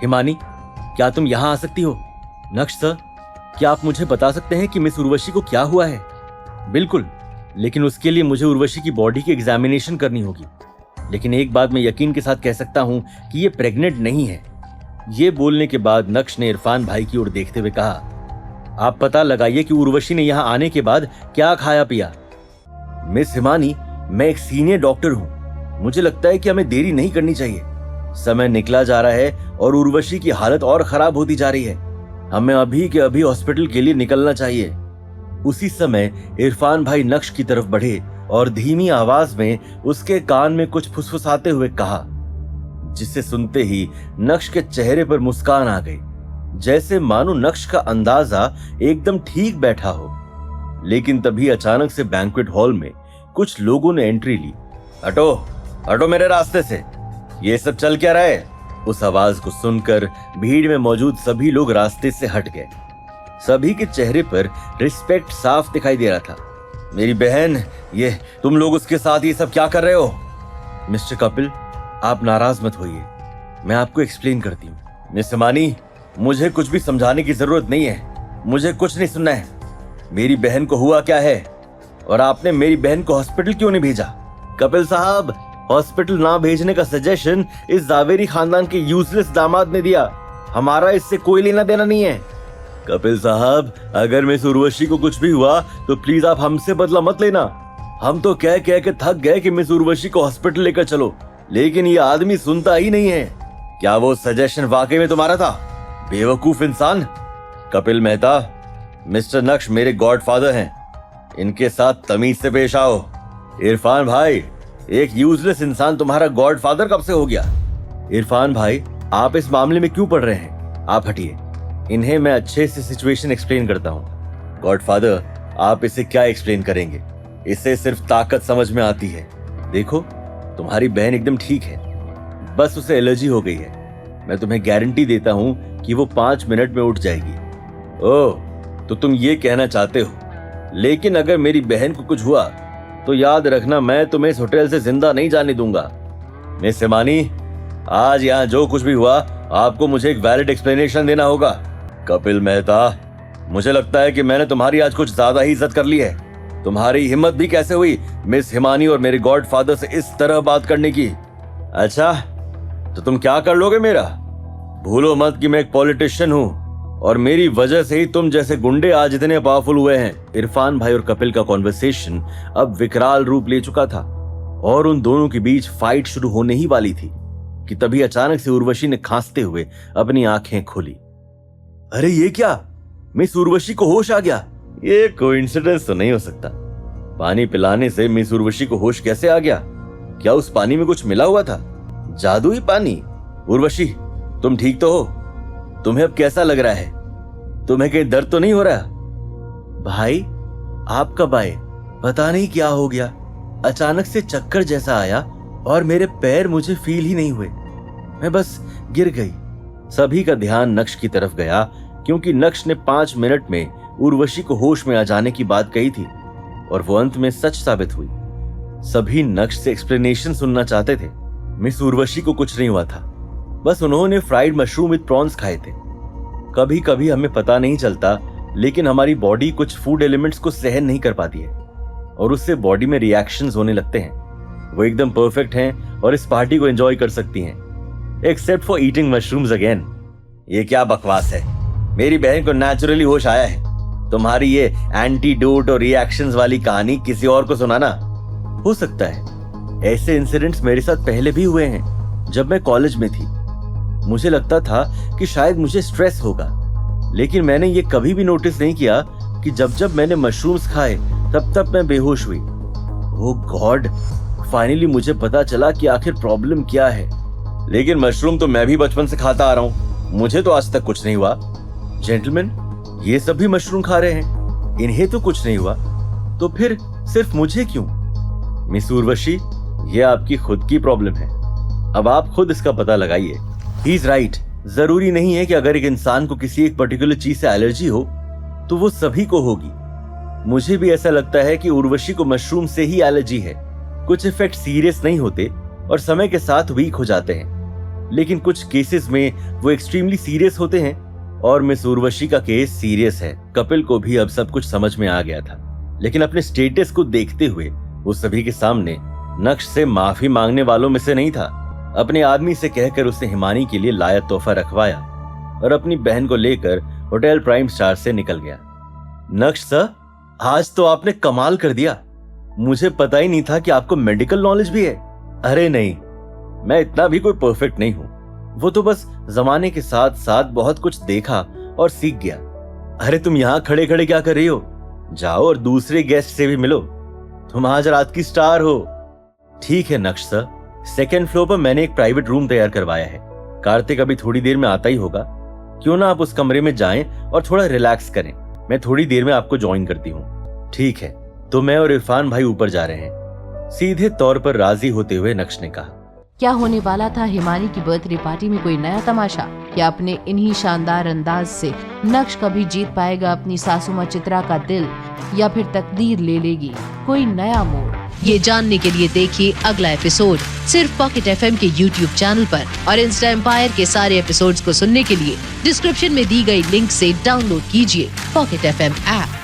हिमानी, क्या तुम यहाँ आ सकती हो? नक्श सर, क्या आप मुझे बता सकते हैं कि मिस उर्वशी को क्या हुआ है? बिल्कुल, लेकिन उसके लिए मुझे उर्वशी की बॉडी की एग्जामिनेशन करनी होगी। लेकिन एक बात मैं यकीन के साथ कह सकता हूँ कि ये प्रेग्नेंट नहीं है। ये बोलने के बाद नक्श ने इरफान भाई की ओर देखते हुए कहा, आप पता लगाइए कि उर्वशी ने यहाँ आने के बाद क्या खाया पिया। मिस हिमानी, मैं एक सीनियर डॉक्टर हूँ। मुझे लगता है कि हमें देरी नहीं करनी चाहिए। समय निकला जा रहा है और उर्वशी की हालत और खराब होती जा रही है। हमें अभी के अभी हॉस्पिटल के लिए निकलना चाहिए। उसी समय इरफान भाई नक्श की तरफ बढ़े और धीमी आवाज में उसके कान में कुछ फुसफुसाते हुए कहा, जिसे सुनते ही नक्श के चेहरे पर मुस्कान आ गई, जैसे मानो नक्श का अंदाजा एकदम ठीक बैठा हो। लेकिन तभी अचानक से बैंक्वेट हॉल में कुछ लोगों ने एंट्री ली। हटो, हटो मेरे रास्ते से, ये सब चल क्या रहा है? उस आवाज को सुनकर भीड़ में मौजूद सभी लोग रास्ते से हट गए। सभी के चेहरे पर रिस्पेक्ट साफ दिखाई दे रहा था। मेरी बहन, ये तुम लोग उसके साथ ये सब क्या कर रहे हो? मिस्टर कपिल, आप नाराज मत होइए, मैं आपको एक्सप्लेन करती हूँ। मिस हिमानी, मुझे कुछ भी समझाने की जरूरत नहीं है। मुझे कुछ नहीं सुनना है। मेरी बहन को हुआ क्या है और आपने मेरी बहन को हॉस्पिटल क्यों नहीं भेजा? कपिल साहब, हॉस्पिटल ना भेजने का सजेशन इस जावेरी खानदान के यूजलेस दामाद ने दिया। हमारा इससे कोई लेना देना नहीं है। कपिल साहब, अगर मिस उर्वशी को कुछ भी हुआ तो प्लीज आप हमसे बदला मत लेना। हम तो कह कह के थक गए कि मिस उर्वशी को हॉस्पिटल लेकर चलो, लेकिन ये आदमी सुनता ही नहीं है। क्या वो सजेशन वाकई में तुम्हारा था, बेवकूफ इंसान? कपिल मेहता, मिस्टर नक्श मेरे गॉडफादर हैं, इनके साथ तमीज से पेश आओ। इरफान भाई, एक यूजलेस इंसान तुम्हारा गॉडफादर कब से हो गया? इरफान भाई, आप इस मामले में क्यों पड़ रहे हैं? आप हटिए, इन्हें मैं अच्छे से सिचुएशन एक्सप्लेन करता हूँ। गॉडफादर, आप इसे क्या एक्सप्लेन करेंगे? इसे सिर्फ ताकत समझ में आती है। देखो, तुम्हारी बहन एकदम ठीक है, बस उसे एलर्जी हो गई है। मैं तुम्हें गारंटी देता हूँ कि वो 5 मिनट में उठ जाएगी। ओह, तो तुम ये कहना चाहते हो, लेकिन अगर मेरी बहन को कुछ हुआ तो याद रखना, मैं तुम्हें इस होटल से जिंदा नहीं जाने दूंगा। मिस हिमानी, आज यहाँ जो कुछ भी हुआ आपको मुझे एक वैलिड एक्सप्लेनेशन देना होगा। कपिल मेहता, मुझे लगता है कि मैंने तुम्हारी आज कुछ ज्यादा ही इज्जत कर ली है। तुम्हारी हिम्मत भी कैसे हुई मिस हिमानी और मेरे गॉडफादर से इस तरह बात करने की? अच्छा, तो तुम क्या कर लोगे मेरा? भूलो मत कि मैं एक पॉलिटिशियन हूँ और मेरी वजह से ही तुम जैसे गुंडे आज इतने पावरफुल हुए हैं। इरफान भाई और कपिल का कॉन्वर्सेशन अब विकराल रूप ले चुका था और उन दोनों के बीच फाइट शुरू होने ही वाली थी कि तभी अचानक से उर्वशी ने खांसते हुए अपनी आंखें खोली। अरे ये क्या? मिस उर्वशी को होश आ गया। ये कोइंसिडेंस तो नहीं हो सकता। पानी पिलाने से मिस उर्वशी को होश कैसे आ गया? क्या उस पानी में कुछ मिला हुआ था? जादुई पानी? उर्वशी, तुम ठीक तो हो? तुम्हें अब कैसा लग रहा है? तुम्हें कहीं दर्द तो नहीं हो रहा? भाई, आप कब आए? पता नहीं क्या हो गया, अचानक से चक्कर जैसा आया और मेरे पैर मुझे फील ही नहीं हुए। मैं बस गिर गई। सभी का ध्यान नक्श की तरफ गया क्योंकि नक्श ने 5 मिनट में उर्वशी को होश में आ जाने की बात कही थी और वो अंत में सच साबित हुई। सभी नक्श से एक्सप्लेनेशन सुनना चाहते थे। मिस उर्वशी को कुछ नहीं हुआ था, बस उन्होंने फ्राइड मशरूम विद प्रॉन्स खाए थे। कभी कभी हमें पता नहीं चलता, लेकिन हमारी बॉडी कुछ फूड एलिमेंट्स को सहन नहीं कर पाती है और उससे बॉडी में रिएक्शंस होने लगते हैं। वो एकदम परफेक्ट हैं और इस पार्टी को एंजॉय कर सकती हैं, except for eating mushrooms again. ये क्या बकवास है? मेरी बहन को नेचुरली होश आया है। तुम्हारी ये एंटीडोट और रिएक्शंस वाली कहानी किसी और को सुनाना। हो सकता है ऐसे इंसिडेंट्स मेरे साथ पहले भी हुए हैं। जब मैं कॉलेज में थी, मुझे लगता था कि शायद मुझे स्ट्रेस होगा, लेकिन मैंने ये कभी भी नोटिस नहीं किया कि जब जब मैंने मशरूम्स खाए तब तब मैं बेहोश हुई। ओह गॉड, फाइनली मुझे पता चला कि आखिर प्रॉब्लम क्या है। लेकिन मशरूम तो मैं भी बचपन से खाता आ रहा हूँ, मुझे तो आज तक कुछ नहीं हुआ। जेंटलमैन, ये सब भी मशरूम खा रहे हैं, इन्हें तो कुछ नहीं हुआ, तो फिर सिर्फ मुझे क्यों? मिस उर्वशी, ये आपकी खुद की प्रॉब्लम है। अब आप खुद इसका पता लगाइए। He is right. जरूरी नहीं है कि अगर एक इंसान को किसी एक पर्टिकुलर चीज से एलर्जी हो तो वो सभी को होगी। मुझे भी ऐसा लगता है कि उर्वशी को मशरूम से ही एलर्जी है। कुछ इफेक्ट सीरियस नहीं होते और समय के साथ वीक हो जाते हैं। लेकिन कुछ केसेस में वो एक्सट्रीमली सीरियस होते हैं और मिस उर्वशी का केस सीरियस है। कपिल को भी अब सब कुछ समझ में आ गया था, लेकिन अपने स्टेटस को देखते हुए वो सभी के सामने नक्श से माफी मांगने वालों में से नहीं था। अपने आदमी से कहकर उसने हिमानी के लिए लाया तोहफा रखवाया और अपनी बहन को लेकर होटल प्राइम स्टार से निकल गया। नक्श सर, आज तो आपने कमाल कर दिया। मुझे पता ही नहीं था कि आपको मेडिकल नॉलेज भी है। अरे नहीं, मैं इतना भी कोई परफेक्ट नहीं हूँ। वो तो बस जमाने के साथ साथ बहुत कुछ देखा और सीख गया। अरे तुम यहाँ खड़े खड़े क्या कर रही हो? जाओ और दूसरे गेस्ट से भी मिलो। तुम आज रात की स्टार हो। ठीक है नक्श सर, सेकेंड फ्लोर पर मैंने एक प्राइवेट रूम तैयार करवाया है। कार्तिक अभी थोड़ी देर में आता ही होगा। क्यों ना आप उस कमरे में जाएं और थोड़ा रिलैक्स करें। मैं थोड़ी देर में आपको ज्वाइन करती हूँ। ठीक है, तो मैं और इरफान भाई ऊपर जा रहे हैं, सीधे तौर पर राजी होते हुए नक्श ने कहा। क्या होने वाला था हिमानी की बर्थडे पार्टी में कोई नया तमाशा? क्या अपने इन्हीं शानदार अंदाज से नक्श कभी जीत पाएगा अपनी सासू मां चित्रा का दिल, या फिर तकदीर ले लेगी कोई नया मोड़? ये जानने के लिए देखिए अगला एपिसोड सिर्फ पॉकेट एफएम के YouTube चैनल पर, और इंस्टा एम्पायर के सारे एपिसोड्स को सुनने के लिए डिस्क्रिप्शन में दी गई लिंक से डाउनलोड कीजिए पॉकेट एफएम ऐप।